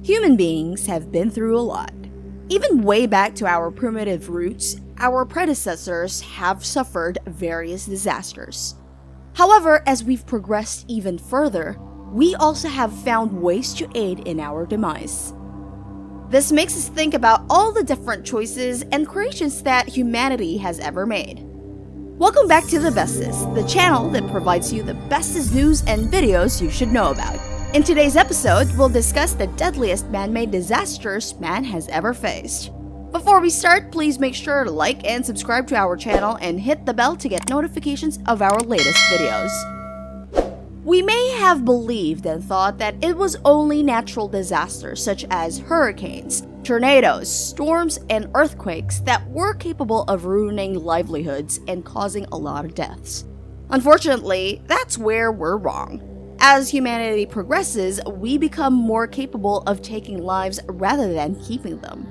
Human beings have been through a lot. Even way back to our primitive roots, our predecessors have suffered various disasters. However, as we've progressed even further, we also have found ways to aid in our demise. This makes us think about all the different choices and creations that humanity has ever made. Welcome back to the Bestest, the channel that provides you the bestest news and videos you should know about. In today's episode, we'll discuss the deadliest man-made disasters man has ever faced. Before we start, please make sure to like and subscribe to our channel and hit the bell to get notifications of our latest videos. We may have believed and thought that it was only natural disasters such as hurricanes, tornadoes, storms, and earthquakes that were capable of ruining livelihoods and causing a lot of deaths. Unfortunately, that's where we're wrong. As humanity progresses, we become more capable of taking lives rather than keeping them.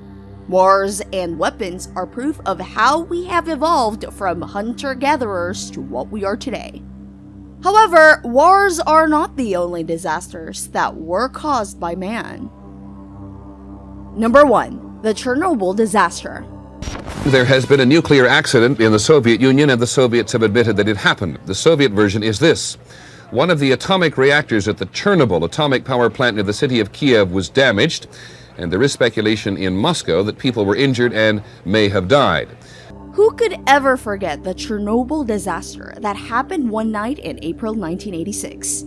Wars and weapons are proof of how we have evolved from hunter-gatherers to what we are today. However, wars are not the only disasters that were caused by man. Number 1. The Chernobyl Disaster. There has been a nuclear accident in the Soviet Union, and the Soviets have admitted that it happened. The Soviet version is this. One of the atomic reactors at the Chernobyl atomic power plant near the city of Kiev was damaged, and there is speculation in Moscow that people were injured and may have died. Who could ever forget the Chernobyl disaster that happened one night in April 1986?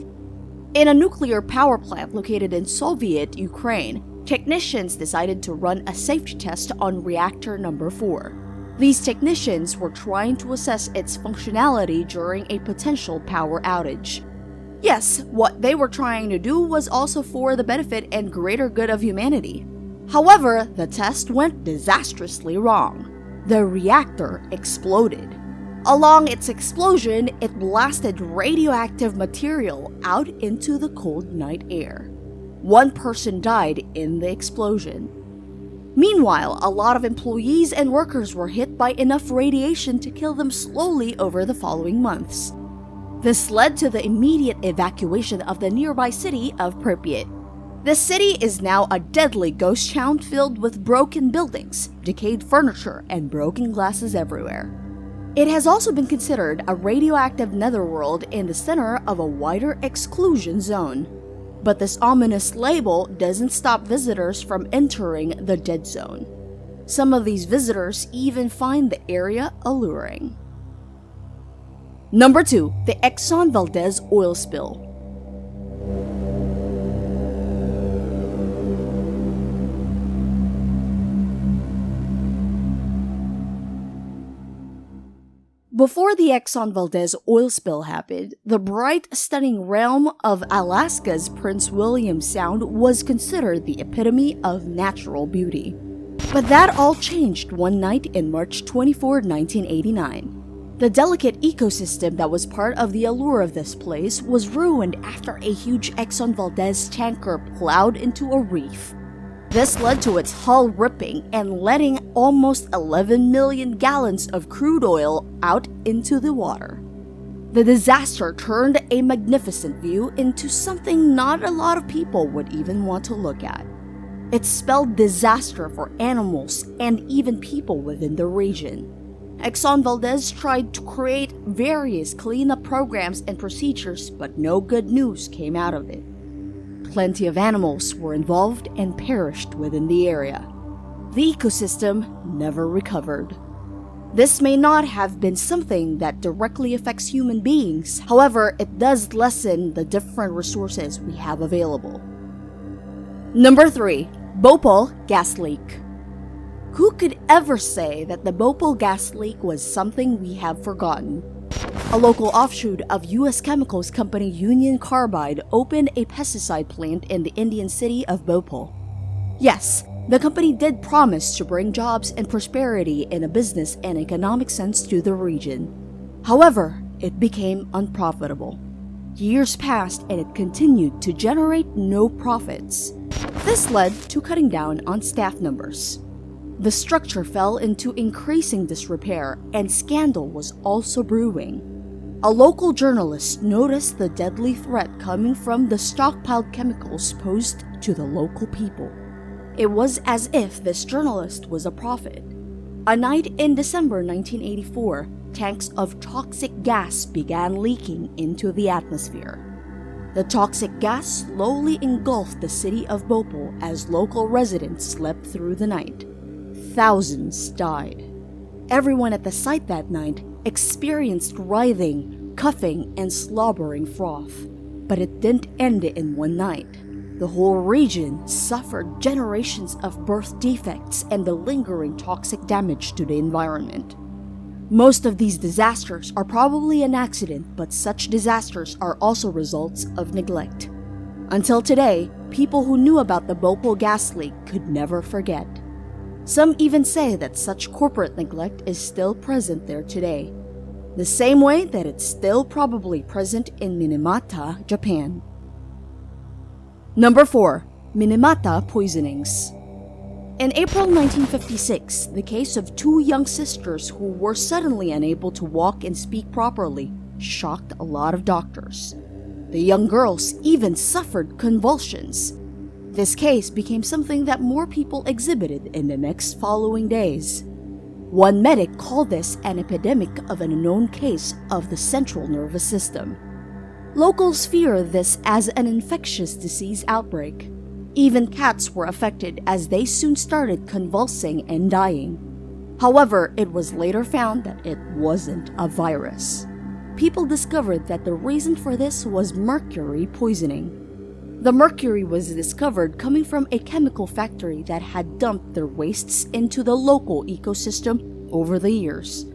In a nuclear power plant located in Soviet Ukraine, technicians decided to run a safety test on reactor number 4. These technicians were trying to assess its functionality during a potential power outage. Yes, what they were trying to do was also for the benefit and greater good of humanity. However, the test went disastrously wrong. The reactor exploded. Along its explosion, it blasted radioactive material out into the cold night air. One person died in the explosion. Meanwhile, a lot of employees and workers were hit by enough radiation to kill them slowly over the following months. This led to the immediate evacuation of the nearby city of Pripyat. The city is now a deadly ghost town filled with broken buildings, decayed furniture, and broken glasses everywhere. It has also been considered a radioactive netherworld in the center of a wider exclusion zone. But this ominous label doesn't stop visitors from entering the dead zone. Some of these visitors even find the area alluring. Number 2. The Exxon Valdez oil spill. Before the Exxon Valdez oil spill happened, the bright, stunning realm of Alaska's Prince William Sound was considered the epitome of natural beauty. But that all changed one night in March 24, 1989. The delicate ecosystem that was part of the allure of this place was ruined after a huge Exxon Valdez tanker plowed into a reef. This led to its hull ripping and letting almost 11 million gallons of crude oil out into the water. The disaster turned a magnificent view into something not a lot of people would even want to look at. It spelled disaster for animals and even people within the region. Exxon Valdez tried to create various cleanup programs and procedures, but no good news came out of it. Plenty of animals were involved and perished within the area. The ecosystem never recovered. This may not have been something that directly affects human beings, however, it does lessen the different resources we have available. Number 3. Bhopal Gas Leak. Who could ever say that the Bhopal Gas Leak was something we have forgotten? A local offshoot of U.S. chemicals company Union Carbide opened a pesticide plant in the Indian city of Bhopal. Yes, the company did promise to bring jobs and prosperity in a business and economic sense to the region. However, it became unprofitable. Years passed and it continued to generate no profits. This led to cutting down on staff numbers. The structure fell into increasing disrepair and scandal was also brewing. A local journalist noticed the deadly threat coming from the stockpiled chemicals posed to the local people. It was as if this journalist was a prophet. A night in December 1984, tanks of toxic gas began leaking into the atmosphere. The toxic gas slowly engulfed the city of Bhopal as local residents slept through the night. Thousands died. Everyone at the site that night experienced writhing, coughing, and slobbering froth. But it didn't end in one night. The whole region suffered generations of birth defects and the lingering toxic damage to the environment. Most of these disasters are probably an accident, but such disasters are also results of neglect. Until today, people who knew about the Bhopal Gas Leak could never forget. Some even say that such corporate neglect is still present there today, the same way that it's still probably present in Minamata, Japan. Number 4. Minamata Poisonings. In April 1956, the case of two young sisters who were suddenly unable to walk and speak properly shocked a lot of doctors. The young girls even suffered convulsions. This case became something that more people exhibited in the next following days. One medic called this an epidemic of an unknown case of the central nervous system. Locals fear this as an infectious disease outbreak. Even cats were affected as they soon started convulsing and dying. However, it was later found that it wasn't a virus. People discovered that the reason for this was mercury poisoning. The mercury was discovered coming from a chemical factory that had dumped their wastes into the local ecosystem over the years.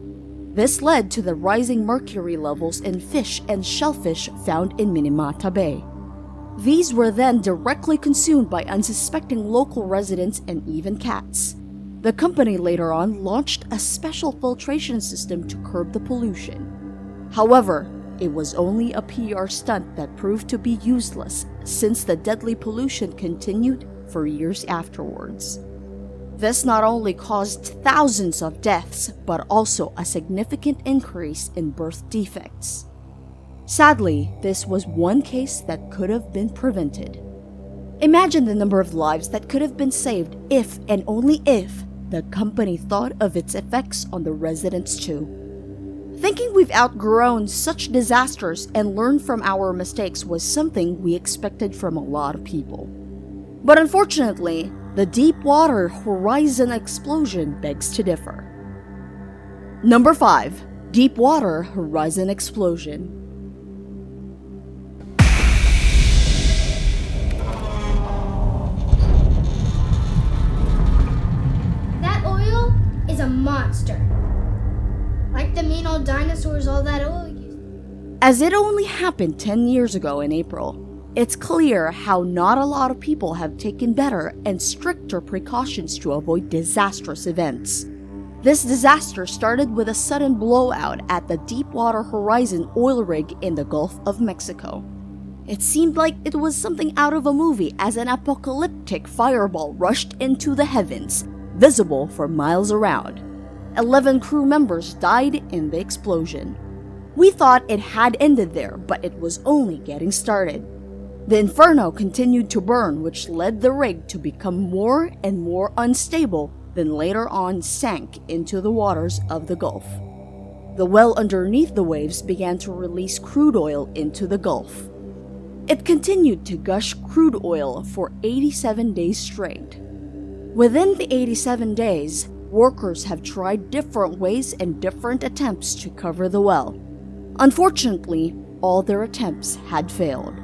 This led to the rising mercury levels in fish and shellfish found in Minamata Bay. These were then directly consumed by unsuspecting local residents and even cats. The company later on launched a special filtration system to curb the pollution. However, it was only a PR stunt that proved to be useless since the deadly pollution continued for years afterwards. This not only caused thousands of deaths, but also a significant increase in birth defects. Sadly, this was one case that could have been prevented. Imagine the number of lives that could have been saved if and only if the company thought of its effects on the residents too. Thinking we've outgrown such disasters and learned from our mistakes was something we expected from a lot of people. But unfortunately, the Deepwater Horizon explosion begs to differ. Number 5. Deepwater Horizon explosion. That oil is a monster. Like the mean old dinosaurs all that oil used. As it only happened 10 years ago in April, it's clear how not a lot of people have taken better and stricter precautions to avoid disastrous events. This disaster started with a sudden blowout at the Deepwater Horizon oil rig in the Gulf of Mexico. It seemed like it was something out of a movie as an apocalyptic fireball rushed into the heavens, visible for miles around. 11 crew members died in the explosion. We thought it had ended there, but it was only getting started. The inferno continued to burn, which led the rig to become more and more unstable, then later on sank into the waters of the Gulf. The well underneath the waves began to release crude oil into the Gulf. It continued to gush crude oil for 87 days straight. Within the 87 days, workers have tried different ways and different attempts to cover the well. Unfortunately, all their attempts had failed.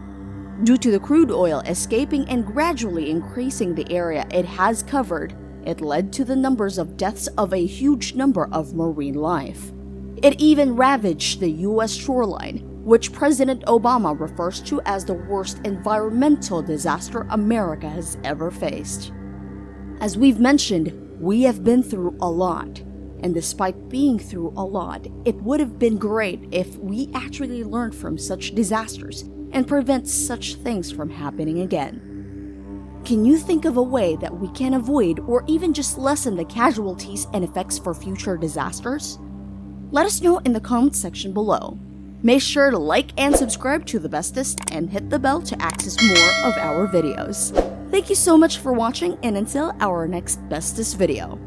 Due to the crude oil escaping and gradually increasing the area it has covered, it led to the numbers of deaths of a huge number of marine life. It even ravaged the U.S. shoreline, which President Obama refers to as the worst environmental disaster America has ever faced. As we've mentioned, we have been through a lot, and despite being through a lot, it would have been great if we actually learned from such disasters and prevent such things from happening again. Can you think of a way that we can avoid or even just lessen the casualties and effects for future disasters? Let us know in the comment section below. Make sure to like and subscribe to the Bestest and hit the bell to access more of our videos. Thank you so much for watching, and until our next Bestest video.